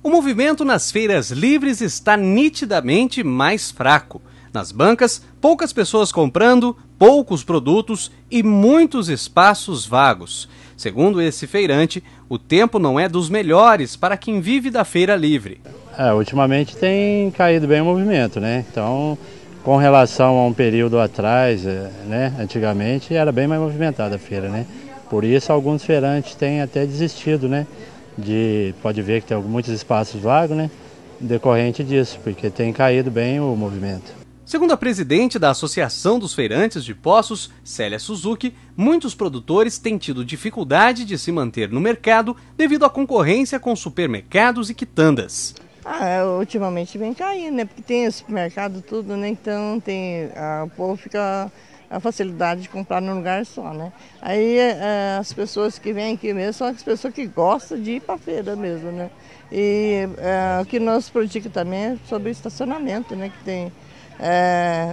O movimento nas feiras livres está nitidamente mais fraco. Nas bancas, poucas pessoas comprando, poucos produtos e muitos espaços vagos. Segundo esse feirante, o tempo não é dos melhores para quem vive da feira livre. Ultimamente tem caído bem o movimento, né? Então, com relação a um período atrás, né? Antigamente era bem mais movimentada a feira, né? Por isso alguns feirantes têm até desistido, né? Pode ver que tem muitos espaços vagos, né? Decorrente disso, porque tem caído bem o movimento. Segundo a presidente da Associação dos Feirantes de Poços, Célia Suzuki, muitos produtores têm tido dificuldade de se manter no mercado devido à concorrência com supermercados e quitandas. Ultimamente vem caindo, né? Porque tem supermercado tudo, né? Então o povo fica a facilidade de comprar num lugar só, né? Aí as pessoas que vêm aqui mesmo são as pessoas que gostam de ir para a feira mesmo, né? E o que nós praticamos também é sobre estacionamento, né? Que tem,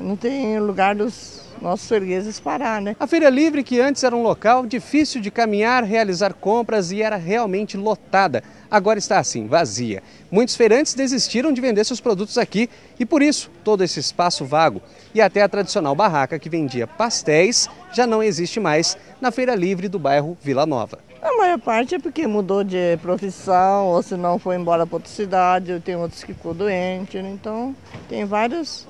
não tem lugar dos nossos fregueses parar, né? A feira livre, que antes era um local difícil de caminhar, realizar compras e era realmente lotada, agora está assim, vazia. Muitos feirantes desistiram de vender seus produtos aqui e por isso todo esse espaço vago e até a tradicional barraca que vendia pastéis já não existe mais na feira livre do bairro Vila Nova. A maior parte é porque mudou de profissão ou se não foi embora para outra cidade, tem outros que ficou doente, né? Então tem vários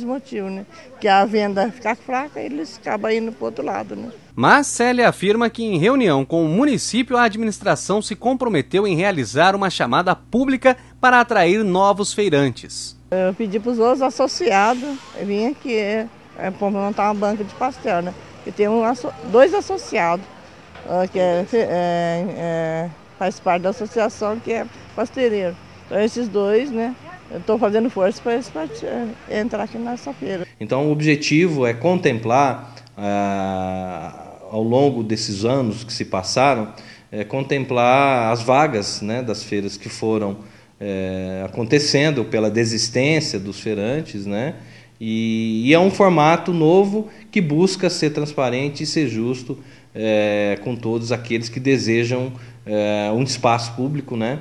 motivos, né? Que a venda fica fraca e eles acabam indo para o outro lado, né? Mas Célia afirma que em reunião com o município a administração se comprometeu em realizar uma chamada pública para atrair novos feirantes. Eu pedi para os outros associados virem aqui para montar uma banca de pastel, né? E tem dois associados que faz parte da associação, que é pasteleiro. Então esses dois, né? Eu estou fazendo força para eles entrar aqui nessa feira. Então o objetivo é contemplar, ao longo desses anos que se passaram, contemplar as vagas, né, das feiras que foram acontecendo pela desistência dos feirantes, né? E é um formato novo que busca ser transparente e ser justo com todos aqueles que desejam um espaço público, né?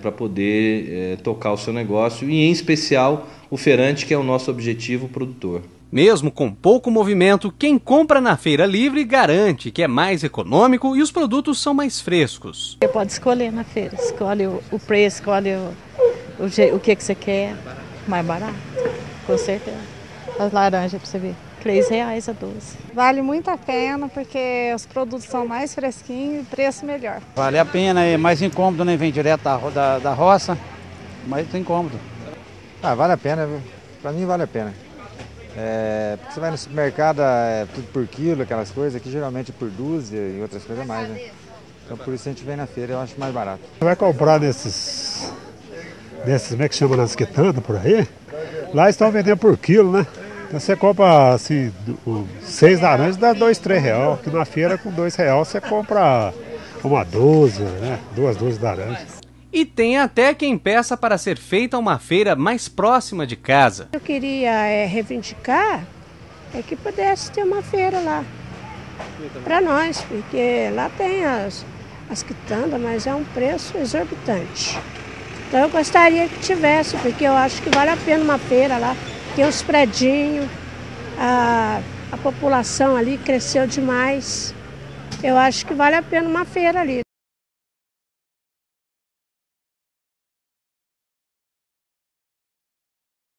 Para poder tocar o seu negócio e, em especial, o feirante, que é o nosso objetivo produtor. Mesmo com pouco movimento, quem compra na feira livre garante que é mais econômico e os produtos são mais frescos. Você pode escolher na feira, escolhe o preço, escolhe o que você quer, mais barato, com certeza. As laranjas para você ver, R$3 a 12. Vale muito a pena porque os produtos são mais fresquinhos e preço melhor. Vale a pena, é mais incômodo, né? Vem direto da roça, mais incômodo. Vale a pena, viu? Pra mim vale a pena. Porque você vai no supermercado, tudo por quilo, aquelas coisas, aqui geralmente por dúzia e outras coisas mais, né? Então por isso a gente vem na feira, eu acho mais barato. Você vai comprar desses, como é que chama, nas quitandas por aí? Lá estão vendendo por quilo, né? Então você compra assim, 6 laranjas dá R$2, R$3. Aqui na feira com R$2 você compra uma dúzia, né? 2 dúzias de laranjas. E tem até quem peça para ser feita uma feira mais próxima de casa. Eu queria reivindicar que pudesse ter uma feira lá para nós, porque lá tem as quitandas, mas é um preço exorbitante. Então eu gostaria que tivesse, porque eu acho que vale a pena uma feira lá. Tem os predinhos, a população ali cresceu demais. Eu acho que vale a pena uma feira ali.